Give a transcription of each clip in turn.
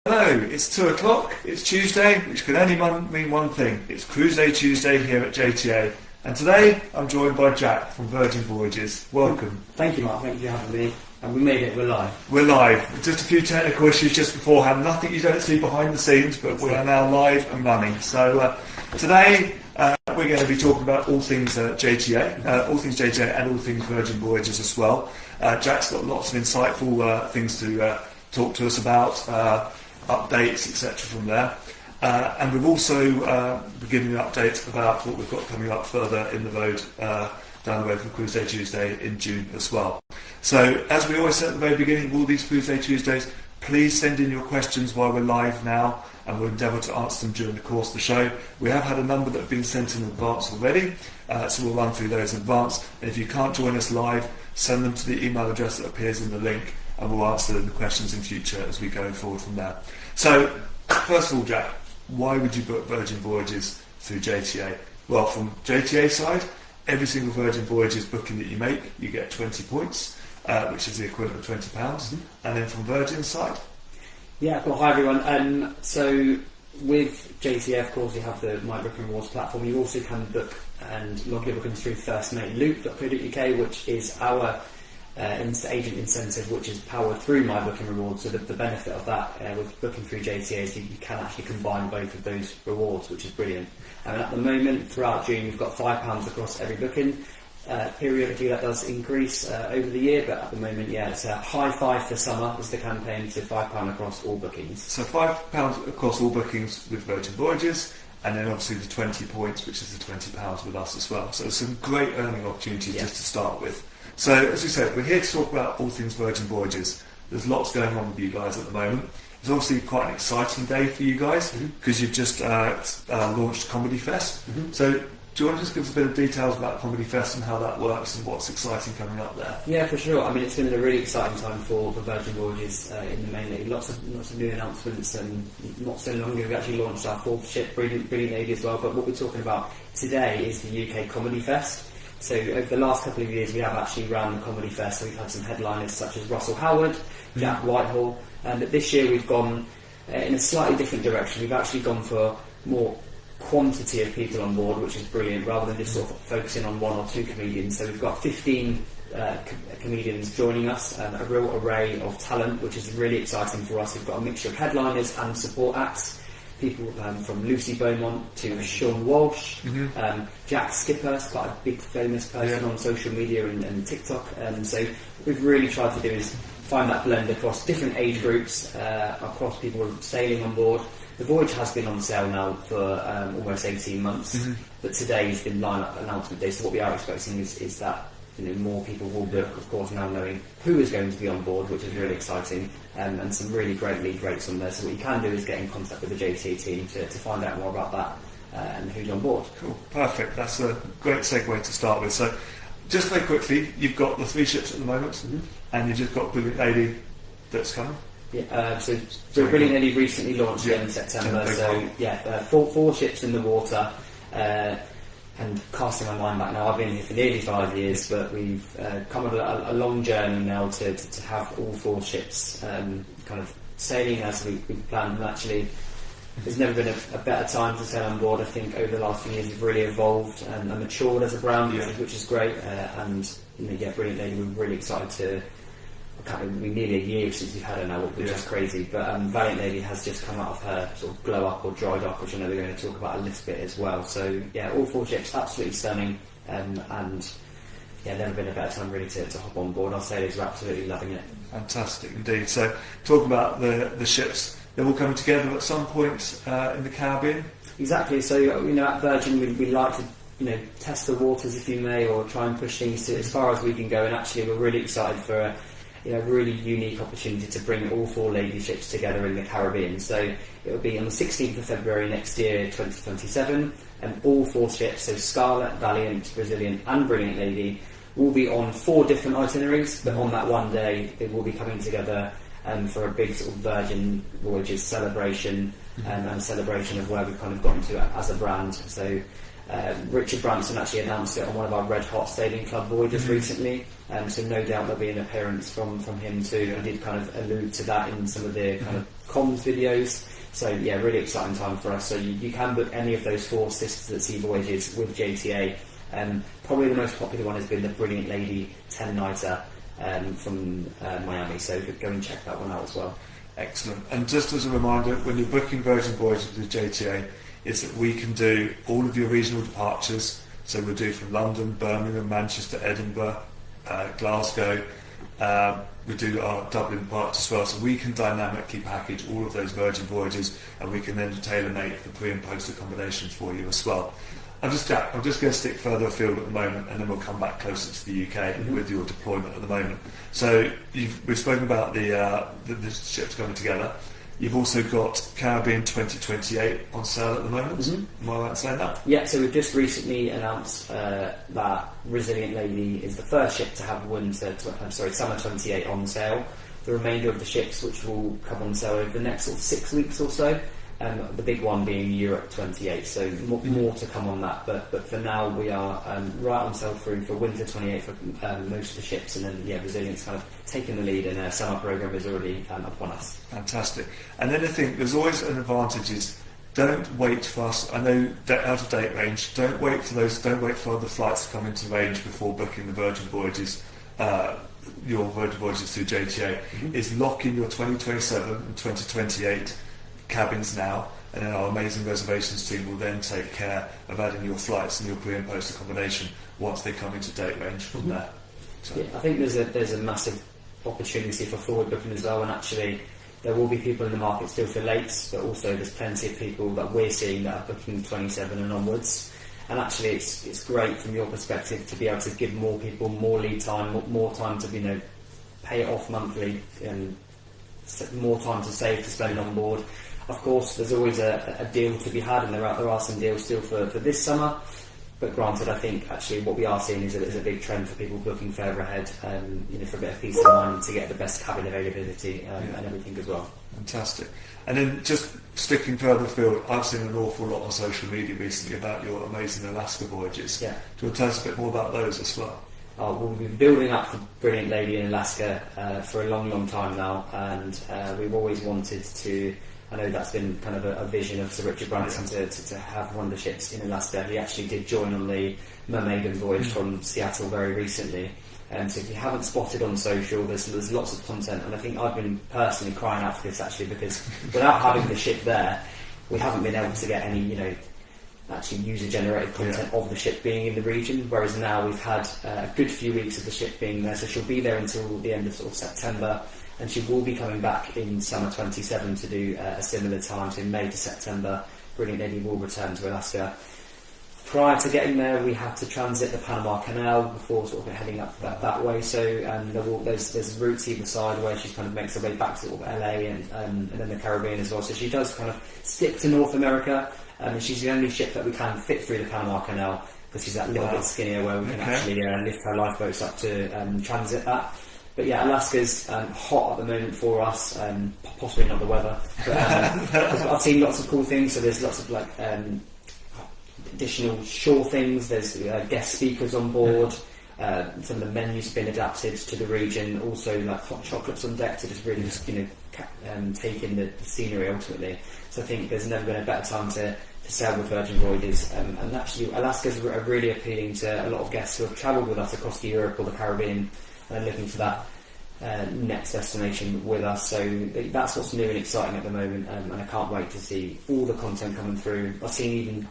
Hello, it's 2 o'clock, it's Tuesday, which can only mean one thing. It's Cruise Day Tuesday here at JTA. And today, I'm joined by Jack from Virgin Voyages. Welcome. Thank you, Mark. Thank you for having me. And we made it, we're live. We're live. Just a few technical issues just beforehand. Nothing you don't see behind the scenes, but we are now live and running. So today, we're going to be talking about all things JTA, and all things Virgin Voyages as well. Jack's got lots of insightful things to talk to us about, updates, etc. from there. And we've also been giving you an update about what we've got coming up further in the road down the road from Cruise Day Tuesday in June as well. So, as we always say at the very beginning of all these Cruise Day Tuesdays, please send in your questions while we're live now, and we'll endeavour to answer them during the course of the show. We have had a number that have been sent in advance already, so we'll run through those in advance. And if you can't join us live, send them to the email address that appears in the link, and we'll answer the questions in future as we go forward from there. So, first of all, Jack, why would you book Virgin Voyages through JTA? Well, from JTA side, every single Virgin Voyages booking that you make, you get 20 points, which is the equivalent of £20. Mm-hmm. And then from Virgin side? Yeah, well, hi everyone. So with JTA, of course, you have the My Booking Rewards platform. You also can book and log your bookings through firstmateloop.co.uk, which is our agent incentive, which is powered through My Booking Rewards. So the benefit of that with booking through JTA is you can actually combine both of those rewards, which is brilliant. And at the moment, throughout June, we've got £5 across every booking. Periodically that does increase over the year, but at the moment, yeah, it's a high five for summer is the campaign, so £5 across all bookings. So £5 across all bookings with Virgin Voyages, and then obviously the 20 points, which is the £20 with us as well. So some great earning opportunities just to start with. So as we said, we're here to talk about all things Virgin Voyages. There's lots going on with you guys at the moment. It's obviously quite an exciting day for you guys because you've just launched Comedy Fest. Mm-hmm. So do you want to just give us a bit of details about Comedy Fest and how that works and what's exciting coming up there? Yeah, for sure. I mean, it's been a really exciting time for Virgin Voyages in the main league. Lots of new announcements, and not so long ago we actually launched our fourth ship, Brilliant Lady, as well. But what we're talking about today is the UK Comedy Fest. So over the last couple of years we have actually run the Comedy Fest, so we've had some headliners such as Russell Howard, Jack Whitehall, but this year we've gone in a slightly different direction. We've actually gone for more quantity of people on board, which is brilliant, rather than just sort of focusing on one or two comedians. So we've got 15 comedians joining us, a real array of talent, which is really exciting for us. We've got a mixture of headliners and support acts. People from Lucy Beaumont to Sean Walsh, Jack Skipper, quite a big famous person on social media and TikTok. So what we've really tried to do is find that blend across different age groups, across people sailing on board. The voyage has been on sale now for almost 18 months, but today is the line-up announcement day. So what we are expecting is that more people will book, of course, now knowing who is going to be on board, which is really exciting, and some really great lead rates on there. So what you can do is get in contact with the JTA team to find out more about that and who's on board. Cool, perfect. That's a great segue to start with. So just very quickly, you've got the 3 ships at the moment, and you've just got Brilliant Lady that's coming. Yeah, so Brilliant Lady recently launched in September. So four ships in the water. And casting my mind back now, I've been here for nearly 5 years, but we've come on a long journey now to have all 4 ships kind of sailing as we planned. And actually, there's never been a better time to sail on board. I think over the last few years we've really evolved and matured as a brand, which is great. And Brilliant Lady, we're really excited to. We're nearly a year since we've had her now, which is crazy. But Valiant Lady has just come out of her sort of glow up or dry dock, which I know we're going to talk about a little bit as well. So all 4 ships absolutely stunning, and never been a better time really to hop on board. Our sailors are absolutely loving it. Fantastic indeed. So talk about the ships. They're all coming together at some point in the Caribbean. Exactly. So at Virgin we like to test the waters, if you may, or try and push things to as far as we can go. And actually, we're really excited for a really unique opportunity to bring all 4 lady ships together in the Caribbean. So it will be on the 16th of February next year, 2027, and all 4 ships, so Scarlet, Valiant, Resilient and Brilliant Lady, will be on 4 different itineraries, but on that one day they will be coming together for a big sort of Virgin Voyages celebration and a celebration of where we've kind of gotten to as a brand. So Richard Branson actually announced it on one of our Red Hot Sailing Club voyages recently, so no doubt there'll be an appearance from him too. He did kind of allude to that in some of the kind of comms videos. So yeah, really exciting time for us. So you can book any of those 4 Sisters at Sea voyages with JTA. Probably the most popular one has been the Brilliant Lady 10-nighter from Miami. So go and check that one out as well. Excellent. And just as a reminder, when you're booking Virgin Voyages with JTA, is that we can do all of your regional departures. So we'll do from London, Birmingham, Manchester, Edinburgh, Glasgow. We do our Dublin departure as well. So we can dynamically package all of those Virgin Voyages, and we can then tailor-make the pre and post accommodations for you as well. I'm just going to stick further afield at the moment, and then we'll come back closer to the UK with your deployment at the moment. So we've spoken about the ships coming together. You've also got Caribbean 2028 on sale at the moment. Am I right in saying that? Yeah, so we've just recently announced that Resilient Lady is the first ship to have summer 28 on sale. The remainder of the ships, which will come on sale over the next sort of 6 weeks or so. The big one being Europe 28, so more to come on that. But for now, we are right on sale for winter 28 for most of the ships, and then Resilient's kind of taking the lead, and our summer programme is already upon us. Fantastic. And then I think there's always an advantage is don't wait for us. I know out of date range. Don't wait for those. Don't wait for other flights to come into range before booking the Virgin Voyages. Your Virgin Voyages through JTA is lock in your 2027 and 2028 cabins now, and then our amazing reservations team will then take care of adding your flights and your pre and post accommodation once they come into date range from there. So. Yeah, I think there's a massive opportunity for forward booking as well, and actually there will be people in the market still for lates, but also there's plenty of people that we're seeing that are booking 27 and onwards. And actually it's great from your perspective to be able to give more people more lead time, more time to pay it off monthly, and more time to save to spend on board. Of course, there's always a deal to be had, and there are some deals still for this summer. But granted, I think actually what we are seeing is a big trend for people booking further ahead, for a bit of peace of mind, to get the best cabin availability and everything as well. Fantastic. And then just sticking further afield, I've seen an awful lot on social media recently about your amazing Alaska voyages. Yeah. Do you want to tell us a bit more about those as well? We've been building up for Brilliant Lady in Alaska for a long, long time now, and we've always wanted to. I know that's been kind of a vision of Sir Richard Branson to have one of the ships in Alaska. He actually did join on the Mermaiden voyage from Seattle very recently. So if you haven't spotted on social, there's lots of content, and I think I've been personally crying out for this actually, because without having the ship there, we haven't been able to get any, actually user-generated content of the ship being in the region, whereas now we've had a good few weeks of the ship being there, so she'll be there until the end of sort of September. And she will be coming back in summer 27 to do a similar time, so in May to September. Brilliant Lady will return to Alaska. Prior to getting there, we had to transit the Panama Canal before sort of heading up that way. So there's routes either side where she kind of makes her way back to sort of LA and then the Caribbean as well. So she does kind of stick to North America, and she's the only ship that we can fit through the Panama Canal, because she's that little bit skinnier where we can actually lift her lifeboats up to transit that. But yeah, Alaska's hot at the moment for us, possibly not the weather. But I've seen lots of cool things, so there's lots of additional shore things, there's guest speakers on board, some of the menus have been adapted to the region, also like hot chocolates on deck to just really take in the scenery ultimately. So I think there's never been a better time to sail with Virgin Voyages, and actually Alaska's really appealing to a lot of guests who have travelled with us across the Europe or the Caribbean, and looking for that next destination with us. So that's what's new and exciting at the moment, and I can't wait to see all the content coming through. I've seen even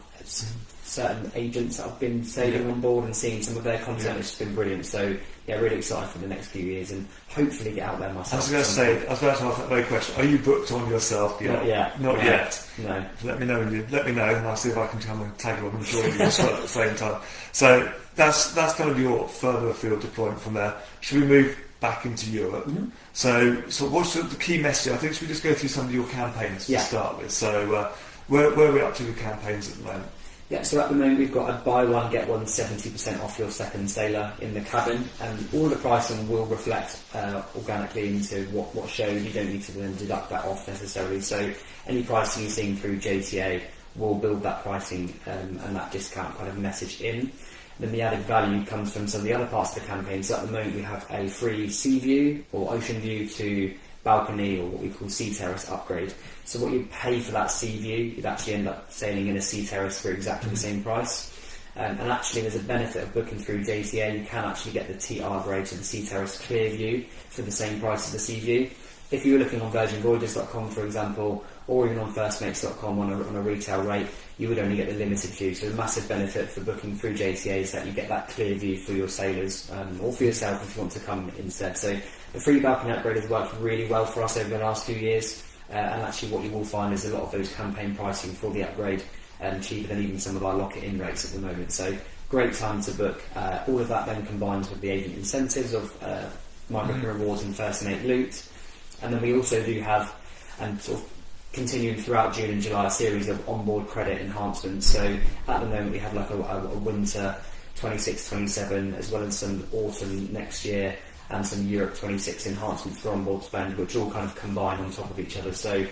certain agents that have been sailing on board and seeing some of their content. It's been brilliant. So yeah, really excited for the next few years, and hopefully get out there myself. I was about to ask that very question. Are you booked on yourself yet? Not yet. No. Let me know, and I'll see if I can come and tag along and join you as well at the same time. So that's kind of your further afield deployment from there. Should we move back into Europe? So what's the key message? I think should we just go through some of your campaigns to start with? So where are we up to with campaigns at the moment? Yeah, so at the moment we've got a buy one get one 70% off your second sailor in the cabin, and all the pricing will reflect organically into what shows. You don't need to then deduct that off necessarily. So any pricing you're seeing through JTA will build that pricing and that discount kind of message in. Then the added value comes from some of the other parts of the campaign. So at the moment we have a free sea view or ocean view to balcony, or what we call sea terrace upgrade. So what you pay for that sea view, you'd actually end up sailing in a sea terrace for exactly the same price. And actually there's a benefit of booking through JTA. You can actually get the TR grade, so the sea terrace clear view, for the same price as the sea view. If you were looking on virginvoyages.com, for example, or even on firstmates.com on a retail rate, you would only get the limited view. So the massive benefit for booking through JTA is that you get that clear view for your sailors, or for yourself if you want to come instead. So the free balcony upgrade has worked really well for us over the last few years, and actually what you will find is a lot of those campaign pricing for the upgrade cheaper than even some of our lock-it-in rates at the moment. So great time to book. All of that then combines with the agent incentives of My Booking Rewards and First and 8 Loot. And then we also do have, and sort of continuing throughout June and July, a series of onboard credit enhancements. So at the moment we have like a winter 26-27, as well as some autumn next year and some Europe 26 enhancements for onboard spend, which all kind of combine on top of each other. So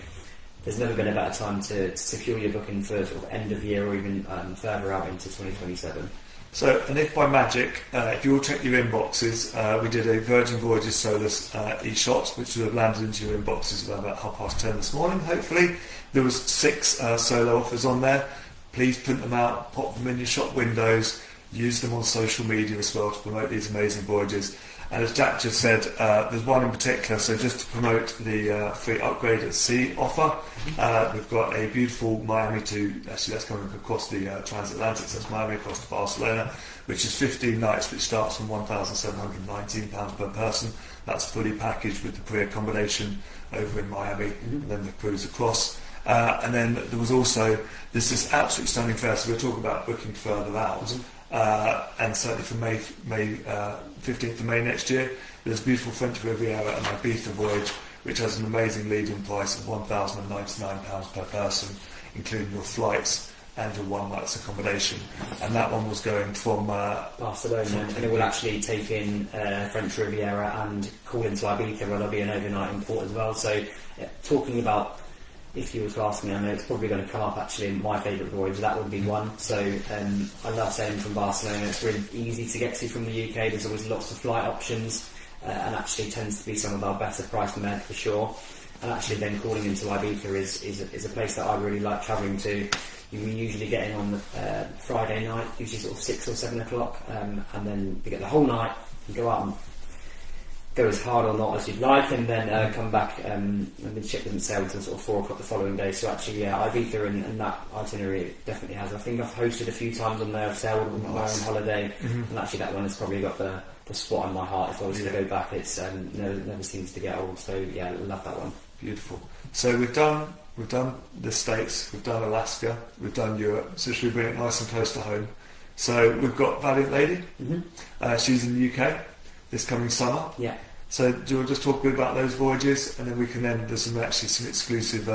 there's never been a better time to secure your booking for sort of end of year or even further out into 2027. So, and if by magic, if you all check your inboxes, we did a Virgin Voyages Solus e-shot, which will have landed into your inboxes around about 10:30 this morning, hopefully. There was 6 solo offers on there. Please print them out, pop them in your shop windows, use them on social media as well to promote these amazing voyages. And as Jack just said, there's one in particular, so just to promote the free upgrade at sea offer, we've got a beautiful Miami to, actually that's coming across the transatlantic, so that's Miami across to Barcelona, which is 15 nights, which starts from £1,719 per person. That's fully packaged with the pre-accommodation over in Miami, and then the cruise across. And then there was also this absolutely stunning fair, so we're talking about booking further out. And certainly for May 15th of May next year, there's beautiful French Riviera and Ibiza voyage, which has an amazing lead-in price of £1,099 per person, including your flights and your one night's accommodation. And that one was going from Barcelona, and it will actually take in French Riviera and call into Ibiza, where there'll be an overnight in port as well. So talking about, if you were to ask me, I know it's probably going to come up actually in my favourite voyage, that would be one. So I love sailing from Barcelona. It's really easy to get to from the UK. There's always lots of flight options, and actually tends to be some of our better priced med for sure. And actually then calling into Ibiza is a place that I really like travelling to. We usually get in on the Friday night, usually sort of 6 or 7 o'clock, and then we get the whole night and go out and go as hard or not as you'd like, and then come back, and the ship doesn't sail until sort of 4 o'clock the following day. So actually, yeah, Ibiza and that itinerary it definitely has. I think I've hosted a few times on there, I've sailed on my own holiday, and actually that one has probably got the spot on my heart. If I was to go back, it's never seems to get old. So yeah, I love that one. Beautiful. So we've done the States, we've done Alaska, we've done Europe. So should we bring it nice and close to home? So we've got Valiant Lady. She's in the UK this coming summer. Yeah. So do you want to just talk a bit about those voyages, and then we can there's some exclusive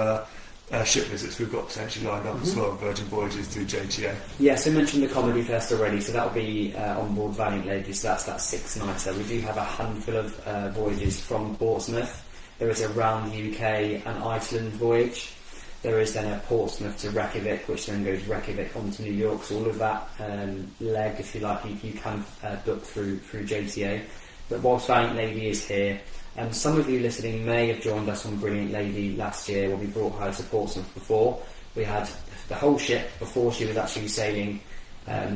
ship visits we've got potentially lined up as well, Virgin Voyages through JTA. Yeah, so you mentioned the Comedy Fest already, so that'll be on board Valiant Lady, so that's that 6-nighter. We do have a handful of voyages from Portsmouth. There is a round UK and Iceland voyage. There is then a Portsmouth to Reykjavik, which then goes Reykjavik on to New York. So all of that leg, if you like, you can book through JTA. But whilst Valiant Lady is here, some of you listening may have joined us on Brilliant Lady last year when we brought her to Portsmouth before. We had the whole ship before she was actually sailing,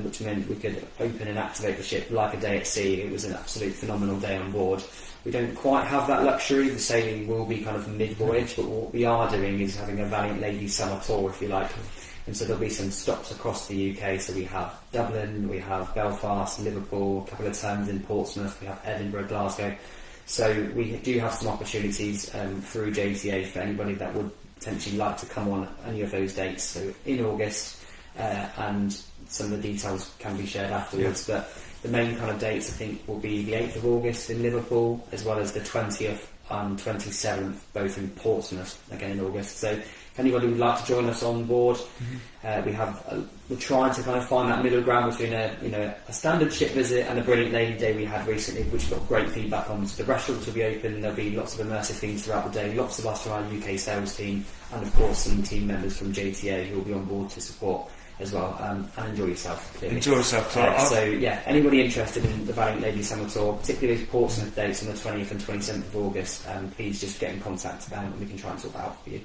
which meant we could open and activate the ship like a day at sea. It was an absolute phenomenal day on board. We don't quite have that luxury. The sailing will be kind of mid-voyage, but what we are doing is having a Valiant Lady summer tour, if you like. And so there'll be some stops across the UK. So we have Dublin, we have Belfast, Liverpool, a couple of terms in Portsmouth, we have Edinburgh, Glasgow. So we do have some opportunities through JTA for anybody that would potentially like to come on any of those dates. So in August, and some of the details can be shared afterwards. Yeah. But the main kind of dates, I think, will be the 8th of August in Liverpool, as well as the 20th and 27th, both in Portsmouth, again in August. So if anybody would like to join us on board, we're trying to kind of find that middle ground between a standard ship visit and a Brilliant Lady Day we had recently, which got great feedback on. So the restaurants will be open, there'll be lots of immersive things throughout the day, lots of us from our UK sales team, and of course some team members from JTA who will be on board to support as well, and enjoy yourself. Clearly. Enjoy yourself. So yeah, anybody interested in the Valiant Ladies Summer Tour, particularly those Portsmouth dates on the 20th and 27th of August, please just get in contact and we can try and sort that out for you.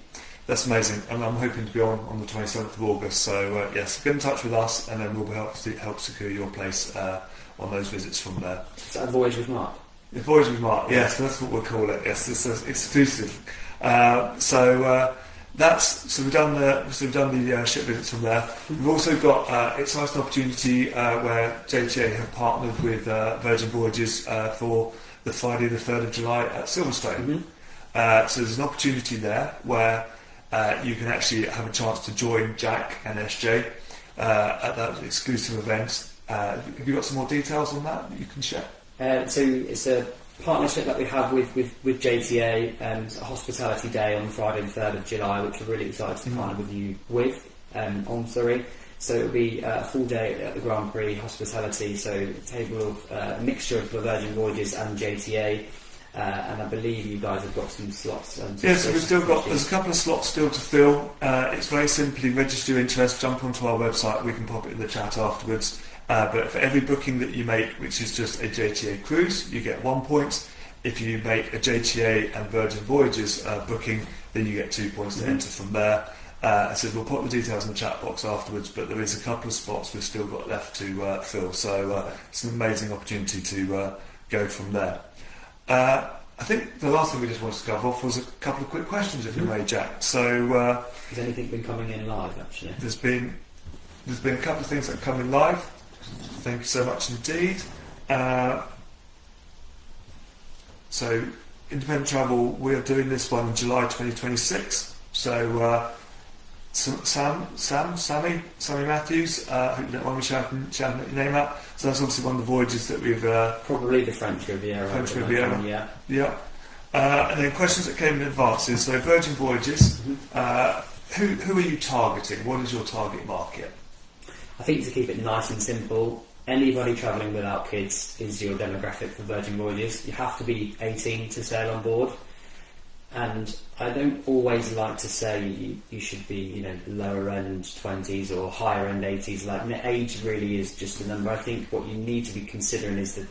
That's amazing, and I'm hoping to be on the 27th of August. So yes, get in touch with us, and then we'll help secure your place on those visits from there. Is that a Voyage with Mark? The Voyage with Mark, yes, that's what we'll call it. Yes, it's exclusive. So we've done the ship visits from there. We've also got it's a nice opportunity where JTA have partnered with Virgin Voyages for the Friday the 3rd of July at Silverstone. So there's an opportunity there where you can actually have a chance to join Jack and SJ at that exclusive event. Have you got some more details on that you can share? So it's a partnership that we have with JTA, it's a hospitality day on Friday the 3rd of July, which we're really excited to partner with you with on Surrey. So it'll be a full day at the Grand Prix hospitality, so a table of a mixture of the Virgin Voyages and JTA, and I believe you guys have got some slots. Yes, so there's a couple of slots still to fill. It's very simply register your interest, jump onto our website, we can pop it in the chat afterwards. But for every booking that you make, which is just a JTA cruise, you get 1 point. If you make a JTA and Virgin Voyages booking, then you get 2 points to enter from there. So we'll put the details in the chat box afterwards, but there is a couple of spots we've still got left to fill. So it's an amazing opportunity to go from there. I think the last thing we just wanted to cover off was a couple of quick questions, if you may, Jack. So has anything been coming in live, actually? There's been a couple of things that have come in live. Thank you so much indeed. So, Independent Travel, we're doing this one in July 2026. So, Sammy Matthews, hope you don't mind me shouting your name out. So that's obviously one of the voyages that we've... Probably the French Riviera. Yeah. And then questions that came in advance is, so Virgin Voyages, who are you targeting? What is your target market? I think to keep it nice and simple, anybody travelling without kids is your demographic for Virgin Voyages. You have to be 18 to sail on board, and I don't always like to say you should be, lower end 20s or higher end 80s. Like, age really is just a number. I think what you need to be considering is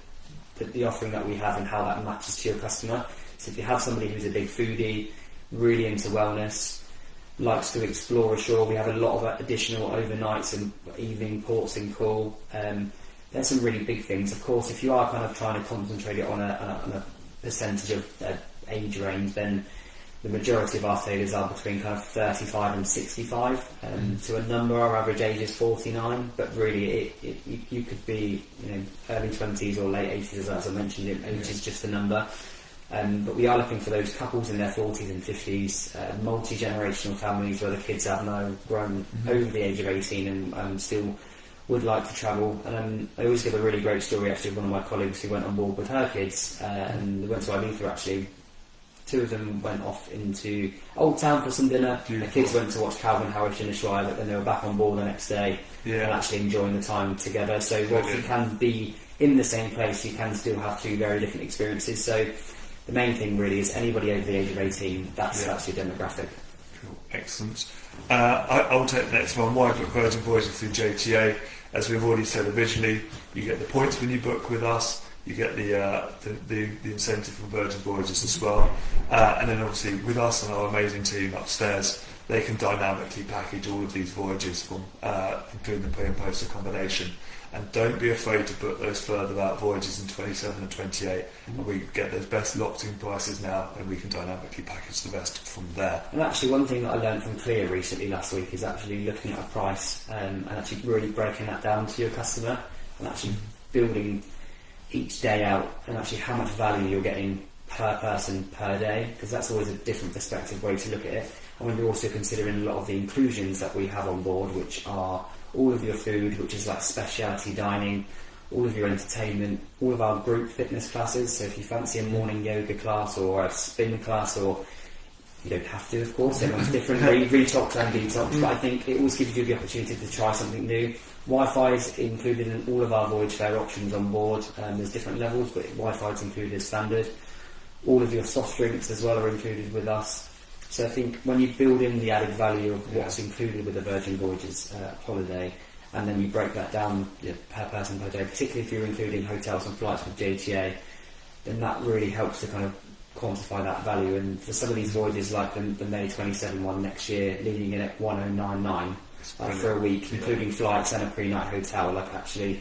the offering that we have and how that matches to your customer. So if you have somebody who's a big foodie, really into wellness, likes to explore ashore, we have a lot of additional overnights and evening ports in call. There's some really big things. Of course, if you are kind of trying to concentrate it on a percentage of age range, then the majority of our sailors are between kind of 35 and 65. To a number, our average age is 49, but really you could be early 20s or late 80s, as I mentioned. Age is just a number. But we are looking for those couples in their 40s and 50s, multi-generational families where the kids have now grown over the age of 18 and still would like to travel. And I always give a really great story, actually, of one of my colleagues who went on board with her kids, and they went to Ibiza, actually. 2 of them went off into Old Town for some dinner. Beautiful. The kids went to watch Calvin Harris in the Ushuaia, but then they were back on board the next day and actually enjoying the time together. So whilst you can be in the same place, you can still have 2 very different experiences. So the main thing really is anybody over the age of 18, that's your demographic. Cool. Excellent. I'll take the next one. Why book Virgin Voyages through JTA? As we've already said originally, you get the points when you book with us, you get the incentive from Virgin Voyages as well, and then obviously with us and our amazing team upstairs, they can dynamically package all of these voyages from including the pre and post accommodation. And don't be afraid to book those further out voyages in 27 and 28. And we get those best locked-in prices now, and we can dynamically package the rest from there. And actually, one thing that I learned from Clear recently last week is actually looking at a price and actually really breaking that down to your customer and actually building each day out and actually how much value you're getting per person per day, because that's always a different perspective way to look at it. And when you're also considering a lot of the inclusions that we have on board, which are all of your food, which is like specialty dining, all of your entertainment, all of our group fitness classes. So if you fancy a morning yoga class or a spin class, or you don't have to, of course, everyone's different, retox and detox, but I think it always gives you the opportunity to try something new. Wi-Fi is included in all of our voyage fare options on board. There's different levels, but Wi-Fi is included as standard. All of your soft drinks as well are included with us. So I think when you build in the added value of what's included with a Virgin Voyages holiday, and then you break that down per person per day, particularly if you're including hotels and flights with JTA, then that really helps to kind of quantify that value. And for some of these voyages, like the May 27 one next year, leading in at 1099 for a week, including flights and a pre-night hotel, like actually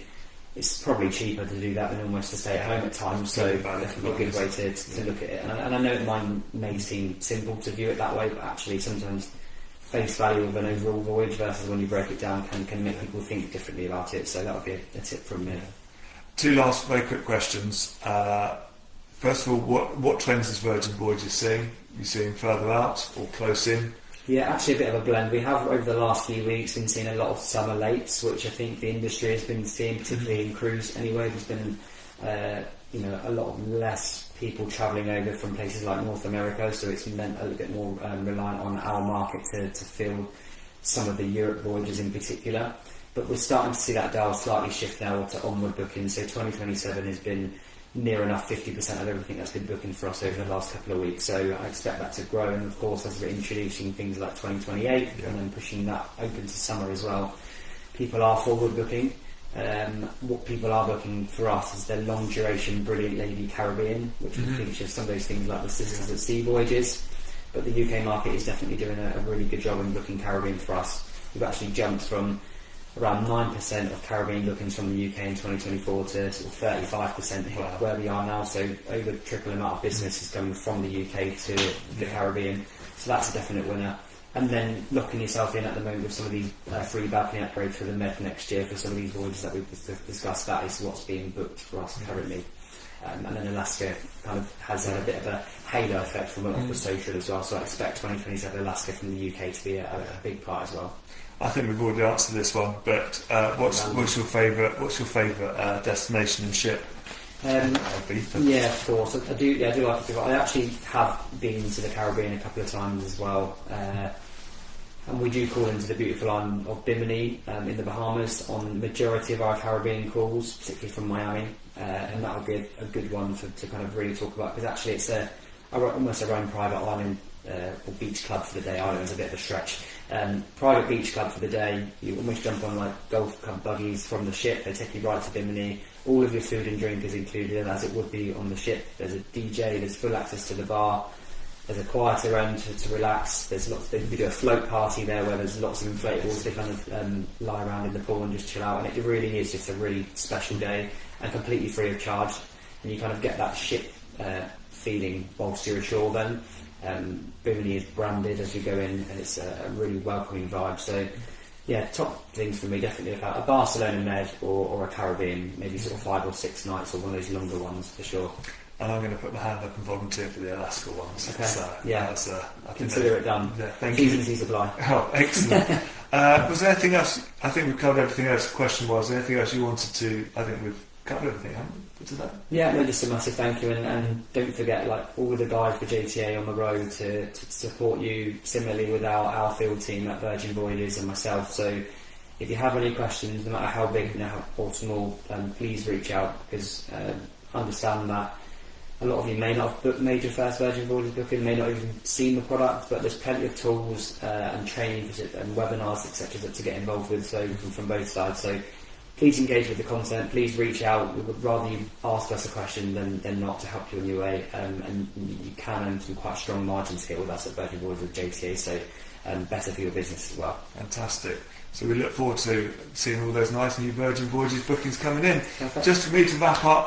it's probably cheaper to do that than almost to stay at home at times. So definitely a good way to look at it. And I know mine may seem simple to view it that way, but actually sometimes face value of an overall voyage versus when you break it down can make people think differently about it. So that would be a tip from me. Two last very quick questions. First of all, what trends is Virgin Voyages seeing? Are you seeing further out or close in? Yeah, actually a bit of a blend. We have over the last few weeks been seeing a lot of summer lates, which I think the industry has been seeing, particularly in cruise anyway. There's been a lot of less people travelling over from places like North America, so it's meant a little bit more reliant on our market to fill some of the Europe voyages in particular. But we're starting to see that dial slightly shift now to onward bookings. So 2027 has been near enough 50% of everything that's been booking for us over the last couple of weeks. So I expect that to grow, and of course as we're introducing things like 2028 and then pushing that open to summer as well, people are forward booking. What people are booking for us is their long duration Brilliant Lady Caribbean, which will feature some of those things like the Sisters at Sea voyages. But the UK market is definitely doing a really good job in booking Caribbean for us. We've actually jumped from around 9% of Caribbean bookings from the UK in 2024 to sort of 35% where we are now. So over triple amount of business is coming from the UK to the Caribbean. So that's a definite winner. And then locking yourself in at the moment with some of these free balcony upgrades for the Med next year for some of these voyages that we've discussed. That is what's being booked for us currently. And then Alaska kind of has had a bit of a halo effect from off the social as well. So I expect 2027 Alaska from the UK to be a big part as well. I think we've already answered this one, but what's your favourite destination and ship? Yeah, of course. I do like it. I actually have been to the Caribbean a couple of times as well, and we do call into the beautiful island of Bimini in the Bahamas on the majority of our Caribbean calls, particularly from Miami, and that would be a good one to kind of really talk about, because actually it's almost our own private island or beach club for the day. Island is a bit of a stretch. Private beach club for the day. You almost jump on like golf club buggies from the ship. They take you right to Bimini. All of your food and drink is included as it would be on the ship. There's a DJ. There's full access to the bar. There's a quieter end to relax. There's lots. We do a float party there where there's lots of inflatables to kind of lie around in the pool and just chill out. And it really is just a really special day and completely free of charge. And you kind of get that ship feeling whilst you're ashore then. Bimini is branded as you go in, and it's a really welcoming vibe. So yeah, top things for me definitely about a Barcelona Med or a Caribbean, maybe sort of 5 or 6 nights, or one of those longer ones for sure. And I'm going to put my hand up and volunteer for the Alaska ones. Okay. So yeah, I consider it done. Yeah, thank you. T's apply. Oh, excellent. Was there anything else? I think we've covered everything else. The question was, anything else you wanted to? I think we've covered everything, haven't we, for today? Yeah, no, just a massive thank you, and don't forget, like all of the guys for JTA on the road to support you. Similarly with our field team at Virgin Voyages and myself. So if you have any questions, no matter how big or small, please reach out, because understand that a lot of you may not have made your first Virgin Voyages booking, may not even seen the product, but there's plenty of tools and training and webinars, etc., to get involved with. So from both sides. So please engage with the content. Please reach out. We would rather you ask us a question than not, to help you on your way. And you can earn some quite strong margins here with us at Virgin Voyages with JTA. So better for your business as well. Fantastic. So we look forward to seeing all those nice new Virgin Voyages bookings coming in. Perfect. Just for me to wrap up,